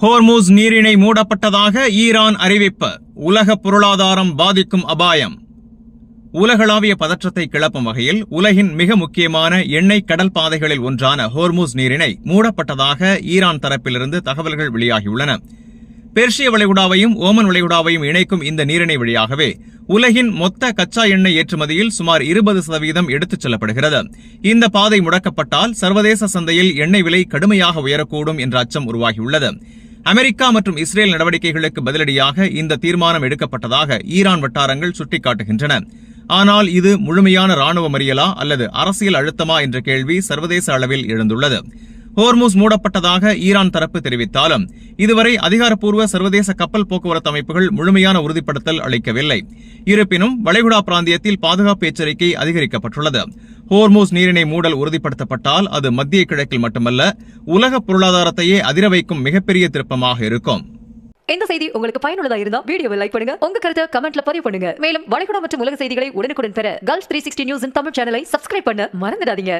Hormuz நீரிணை மூடப்பட்டதாக Iran அறிவிப்பு. உலக பொருளாதாரம் பாதிக்கும் அபாயம். உலகளாவிய பதற்றத்தை கிளப்பும் வகையில் உலகின் மிக முக்கியமான எண்ணெய் கடல் பாதைகளில் ஒன்றான ஹோர்முஸ் நீரிணை மூடப்பட்டதாக ஈரான் தரப்பிலிருந்து தகவல்கள் வெளியாகியுள்ளன. பெர்ஷிய வளைகுடாவையும் ஓமன் வளைகுடாவையும் இணைக்கும் இந்த நீரிணை வழியாகவே உலகின் மொத்த கச்சா எண்ணெய் ஏற்றுமதியில் சுமார் 20% எடுத்துச் செல்லப்படுகிறது. இந்த பாதை முடக்கப்பட்டால் சர்வதேச சந்தையில் எண்ணெய் விலை கடுமையாக உயரக்கூடும் என்ற அச்சம் உருவாகியுள்ளது. அமெரிக்கா மற்றும் இஸ்ரேல் நடவடிக்கைகளுக்கு பதிலடியாக இந்த தீர்மானம் எடுக்கப்பட்டதாக ஈரான் வட்டாரங்கள் சுட்டிக்காட்டுகின்றன. ஆனால் இது முழுமையான ராணுவ மறியலா அல்லது அரசியல் அழுத்தமா என்ற கேள்வி சர்வதேச அளவில் எழுந்துள்ளது. ஹோர்முஸ் மூடப்பட்டதாக ஈரான் தரப்பு தெரிவித்தாலும் இதுவரை அதிகாரப்பூர்வ சர்வதேச கப்பல் போக்குவரத்து அமைப்புகள் முழுமையான உறுதிப்படுத்தல் அளிக்கவில்லை. இருப்பினும் வளைகுடா பிராந்தியத்தில் பாதுகாப்பு எச்சரிக்கை அதிகரிக்கப்பட்டுள்ளது. ஹோர்முஸ் நீரிணை மூடல் உறுதிப்படுத்தப்பட்டால் அது மத்திய கிழக்கில் மட்டுமல்ல உலக பொருளாதாரத்தையே அதிர வைக்கும் மிகப்பெரிய திருப்பமாக இருக்கும். இந்த செய்தி உங்களுக்கு பயனுள்ளதா இருந்தா வீடியோவை லைக் பண்ணுங்க, உங்க கருத்தை கமெண்ட்ல பதிவு பண்ணுங்க. மேலும் வளைகுடா மற்றும் உலக செய்திகளை உடனுக்குடன் பெற Gulf 360 நியூஸின் தமிழ் சேனலை சப்ஸ்கிரைப் பண்ண மறந்துடாதீங்க.